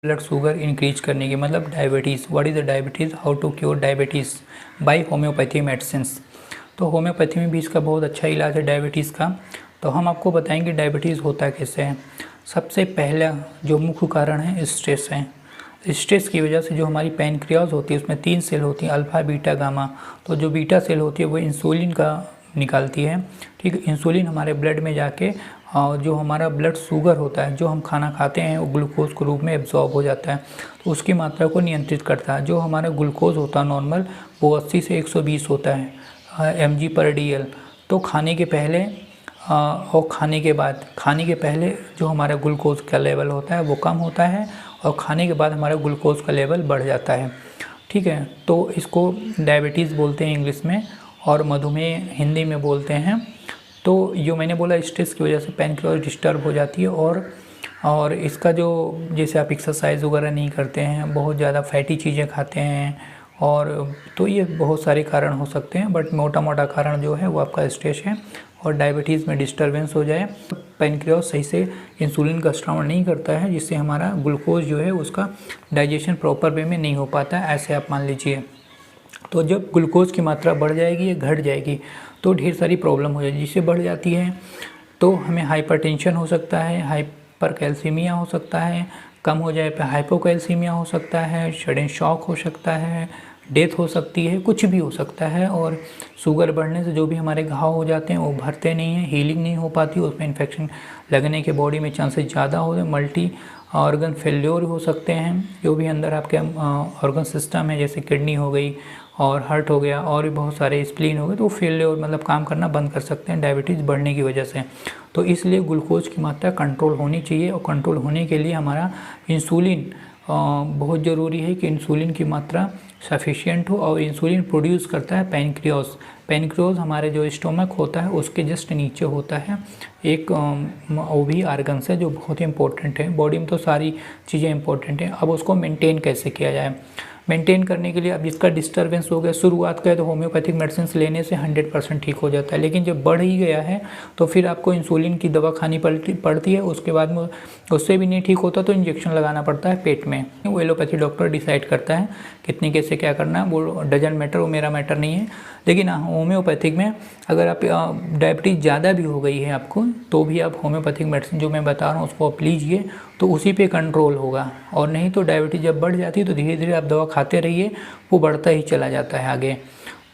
Blood sugar increase करने की, मतलब diabetes. What is the diabetes, how to cure diabetes by homeopathy medicines. तो homeopathy में भी इसका बहुत अच्छा इलाज है डायबिटीज़ का। तो हम आपको बताएंगे डायबिटीज़ होता कैसे है। सबसे पहला जो मुख्य कारण है स्ट्रेस है। स्ट्रेस की वजह से जो हमारी पैनक्रियाज होती है उसमें 3 सेल होती हैं, अल्फ़ा बीटा गामा। तो जो बीटा सेल होती है वो इंसुलिन का निकालती है, ठीक है। इंसुलिन हमारे ब्लड में जाके जो हमारा ब्लड शुगर होता है, जो हम खाना खाते हैं वो ग्लूकोज के रूप में एब्जॉर्ब हो जाता है, तो उसकी मात्रा को नियंत्रित करता है। जो हमारा ग्लूकोज होता है नॉर्मल, वो 80 से 120 होता है mg/dl। तो खाने के पहले और खाने के बाद, खाने के पहले जो हमारा ग्लूकोज का लेवल होता है वो कम होता है, और खाने के बाद हमारा ग्लूकोज का लेवल बढ़ जाता है, ठीक है। तो इसको डायबिटीज़ बोलते हैं इंग्लिश में, और मधुमेह हिंदी में बोलते हैं। तो जो मैंने बोला स्ट्रेस की वजह से पैनक्रियाज डिस्टर्ब हो जाती है, और इसका जो, जैसे आप एक्सरसाइज वगैरह नहीं करते हैं, बहुत ज़्यादा फैटी चीज़ें खाते हैं, और तो ये बहुत सारे कारण हो सकते हैं, बट मोटा मोटा कारण जो है वो आपका स्ट्रेस है। और डायबिटीज़ में डिस्टर्बेंस हो जाए, पैनक्रियाज सही से इंसुलिन का स्राव नहीं करता है, जिससे हमारा ग्लूकोज जो है उसका डाइजेशन प्रॉपर वे में नहीं हो पाता है, ऐसे आप मान लीजिए। तो जब ग्लूकोज की मात्रा बढ़ जाएगी या घट जाएगी तो ढेर सारी प्रॉब्लम हो जाएगी। जिससे बढ़ जाती है तो हमें हाइपरटेंशन हो सकता है, हाइपरकैल्सीमिया हो सकता है, कम हो जाए पे हाइपोकैल्सीमिया हो सकता है, सडन शॉक हो सकता है, डेथ हो सकती है, कुछ भी हो सकता है। और शुगर बढ़ने से जो भी हमारे घाव हो जाते हैं वो भरते नहीं हैं, हीलिंग नहीं हो पाती, उसमें इन्फेक्शन लगने के बॉडी में चांसेस ज़्यादा हो गए, मल्टी ऑर्गन फेल्योर हो सकते हैं। जो भी अंदर आपके ऑर्गन सिस्टम है, जैसे किडनी हो गई और हार्ट हो गया और भी बहुत सारे स्प्लीन हो गए, तो वो फेल्योर मतलब काम करना बंद कर सकते हैं डायबिटीज़ बढ़ने की वजह से। तो इसलिए ग्लूकोज की मात्रा कंट्रोल होनी चाहिए, और कंट्रोल होने के लिए हमारा इंसुलिन बहुत ज़रूरी है कि इंसुलिन की मात्रा सफिशिएंट हो। और इंसुलिन प्रोड्यूस करता है पैनक्रियाज। पैनक्रियाज हमारे जो स्टोमक होता है उसके जस्ट नीचे होता है एक वो भी आर्गन्स है जो बहुत ही इंपॉर्टेंट है। बॉडी में तो सारी चीज़ें इंपॉर्टेंट हैं। अब उसको मेंटेन कैसे किया जाए, मेंटेन करने के लिए, अब इसका डिस्टर्बेंस हो गया, शुरुआत का है तो होम्योपैथिक मेडिसिन लेने से 100% ठीक हो जाता है, लेकिन जब बढ़ ही गया है तो फिर आपको इंसुलिन की दवा खानी पड़ती है। उसके बाद में उससे भी नहीं ठीक होता तो इंजेक्शन लगाना पड़ता है पेट में। वो एलोपैथी डॉक्टर डिसाइड करता है कितनी कैसे क्या करना है, वो डजन मैटर, वो मेरा मैटर नहीं है। लेकिन होम्योपैथिक में अगर आप डायबिटीज़ ज़्यादा भी हो गई है आपको, तो भी आप होम्योपैथिक मेडिसिन जो मैं बता रहा हूँ उसको आप लीजिए, तो उसी पे कंट्रोल होगा। और नहीं तो डायबिटीज़ जब बढ़ जाती है तो धीरे धीरे आप दवा खाते रहिए, वो बढ़ता ही चला जाता है आगे।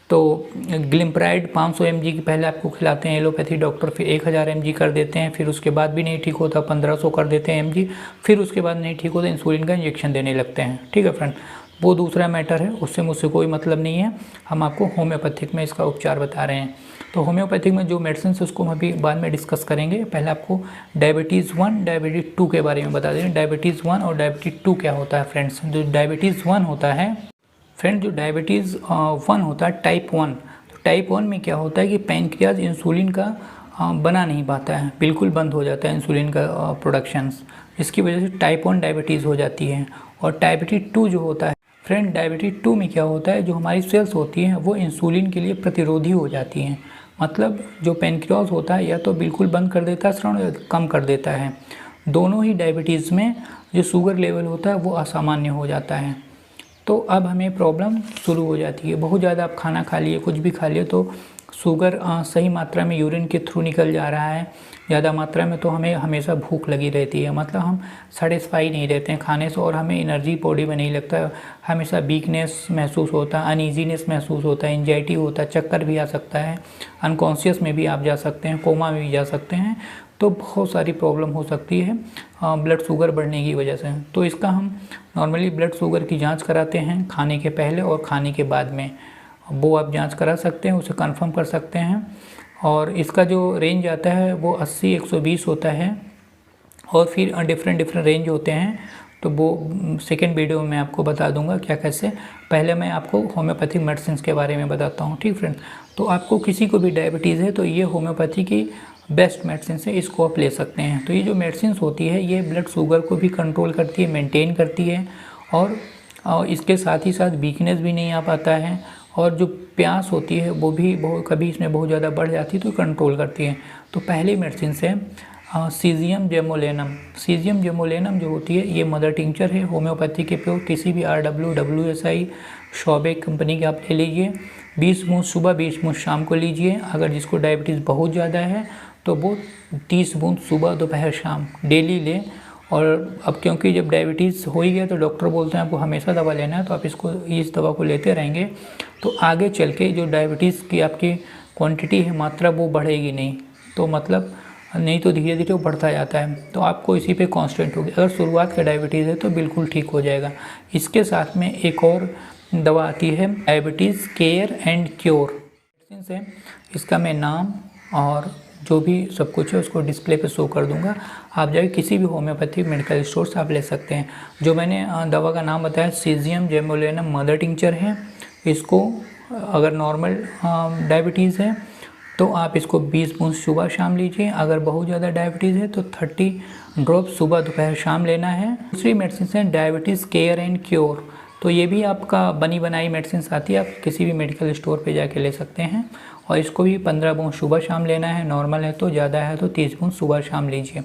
तो ग्लिम्प्राइड 500 mg की पहले आपको खिलाते हैं एलोपैथी डॉक्टर, फिर 1000 mg कर देते हैं, फिर उसके बाद भी नहीं ठीक होता 1500 कर देते हैं mg, फिर उसके बाद नहीं ठीक होता इंसुलिन का इंजेक्शन देने लगते हैं, ठीक है फ्रेंड। वो दूसरा मैटर है, उससे मुझसे कोई मतलब नहीं है। हम आपको होम्योपैथिक में इसका उपचार बता रहे हैं। तो होम्योपैथिक में जो मेडिसिन है उसको हम अभी बाद में डिस्कस करेंगे। पहले आपको डायबिटीज़ 1 डायबिटीज़ 2 के बारे में बता दें। डायबिटीज़ 1 और डायबिटीज़ 2 क्या होता है फ्रेंड्स। जो डायबिटीज़ 1 होता है फ्रेंड, जो डायबिटीज़ 1 होता है टाइप 1। तो टाइप 1 में क्या होता है कि पैनक्रियाज इंसुलिन का बना नहीं पाता है, बिल्कुल बंद हो जाता है इंसुलिन का प्रोडक्शंस, इसकी वजह से टाइप 1 डायबिटीज़ हो जाती है। और डायबिटीज़ 2 जो होता है फ्रेंड, डायबिटीज़ 2 में क्या होता है, जो हमारी सेल्स होती हैं वो इंसुलिन के लिए प्रतिरोधी हो जाती हैं। मतलब जो पैनक्रियाज होता है या तो बिल्कुल बंद कर देता है स्राव या कम कर देता है। दोनों ही डायबिटीज़ में जो शुगर लेवल होता है वो असामान्य हो जाता है। तो अब हमें प्रॉब्लम शुरू हो जाती है। बहुत ज़्यादा आप खाना खा लिए, कुछ भी खा लिए, तो शुगर सही मात्रा में यूरिन के थ्रू निकल जा रहा है, ज़्यादा मात्रा में, तो हमें हमेशा भूख लगी रहती है। मतलब हम सेटिस्फाई नहीं रहते हैं खाने से, और हमें एनर्जी बॉडी में नहीं लगता, हमेशा वीकनेस महसूस होता है, अनईजीनेस महसूस होता है, एंजाइटी होता है, चक्कर भी आ सकता है, अनकॉन्शियस में भी आप जा सकते हैं, कोमा में भी जा सकते हैं। तो बहुत सारी प्रॉब्लम हो सकती है ब्लड शुगर बढ़ने की वजह से। तो इसका हम नॉर्मली ब्लड शुगर की जांच कराते हैं खाने के पहले और खाने के बाद में, वो आप जांच करा सकते हैं, उसे कंफर्म कर सकते हैं। और इसका जो रेंज आता है वो 80-120 होता है, और फिर डिफरेंट रेंज होते हैं। तो वो सेकेंड वीडियो में मैं आपको बता दूंगा क्या कैसे। पहले मैं आपको होम्योपैथिक मेडिसिन के बारे में बताता हूँ, ठीक फ्रेंड। तो आपको किसी को भी डायबिटीज़ है तो ये होम्योपैथी की बेस्ट मेडिसिन है, इसको आप ले सकते हैं। तो ये जो मेडिसिन होती है ये ब्लड शुगर को भी कंट्रोल करती है, मेंटेन करती है, और इसके साथ ही साथ वीकनेस भी नहीं आ पाता है, और जो प्यास होती है वो भी कभी इसमें बहुत ज़्यादा बढ़ जाती है तो कंट्रोल करती है। तो पहली मेडिसिन है सीजियम जेमोलेनम। सीजियम जेमोलेनम जो होती है ये मदर टिंचर है होम्योपैथी के प्योर, किसी भी RW, WSI, शॉबेक कंपनी के आप ले लीजिए। 20 बूंद सुबह 20 बूंद शाम को लीजिए। अगर जिसको डायबिटीज़ बहुत ज़्यादा है तो वो 30 बूंद सुबह दोपहर शाम डेली लें। और अब क्योंकि जब डायबिटीज़ हो ही गया तो डॉक्टर बोलते हैं आपको हमेशा दवा लेना है, तो आप इस दवा को लेते रहेंगे तो आगे चल के जो डायबिटीज़ की आपकी क्वांटिटी है, मात्रा, वो बढ़ेगी नहीं। तो मतलब नहीं तो धीरे धीरे वो बढ़ता जाता है। तो आपको इसी पे कांस्टेंट होगी। अगर शुरुआत का डायबिटीज़ है तो बिल्कुल ठीक हो जाएगा। इसके साथ में एक और दवा आती है डायबिटीज़ केयर एंड क्योर से। इसका मैं नाम और जो भी सब कुछ है उसको डिस्प्ले पे शो कर दूंगा। आप जाके किसी भी होम्योपैथी मेडिकल स्टोर से आप ले सकते हैं। जो मैंने दवा का नाम बताया सीजियम जेमोलेनम मदर टिंचर है। इसको अगर नॉर्मल डायबिटीज़ है तो आप इसको 20 बूंद सुबह शाम लीजिए। अगर बहुत ज़्यादा डायबिटीज़ है तो 30 ड्रॉप सुबह दोपहर शाम लेना है। दूसरी मेडिसिन है डायबिटीज़ केयर एंड क्योर। तो ये भी आपका बनी बनाई मेडिसिन आती है, आप किसी भी मेडिकल स्टोर पे जाके ले सकते हैं। और इसको भी 15 बूंद सुबह शाम लेना है। नॉर्मल है तो ज़्यादा है तो 30 बूंद सुबह शाम लीजिए।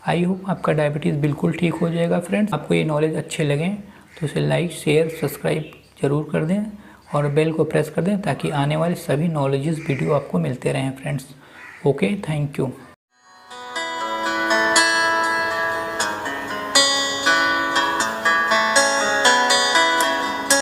आई होप आपका डायबिटीज़ बिल्कुल ठीक हो जाएगा। फ्रेंड्स, आपको ये नॉलेज अच्छे लगें तो इसे लाइक शेयर सब्सक्राइब ज़रूर कर दें और बेल को प्रेस कर दें ताकि आने वाले सभी नॉलेजेस वीडियो आपको मिलते रहें फ्रेंड्स। Okay, thank you.